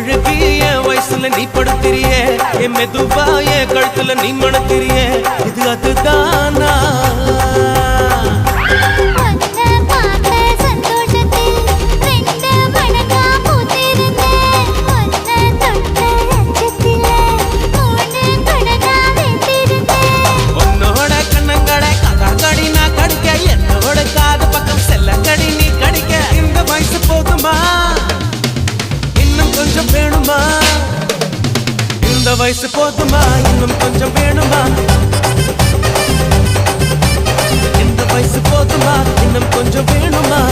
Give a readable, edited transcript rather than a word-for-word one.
பழகி என் வயசுல நீ படுத்திரிய என் மெதுவா என் கழுத்துல நீ மணத்திரிய இது அதுதானா இந்த வயசு போதுமா இன்னும் கொஞ்சம் வேணுமா இந்த வயசு போதுமா இன்னும் கொஞ்சம் வேணுமா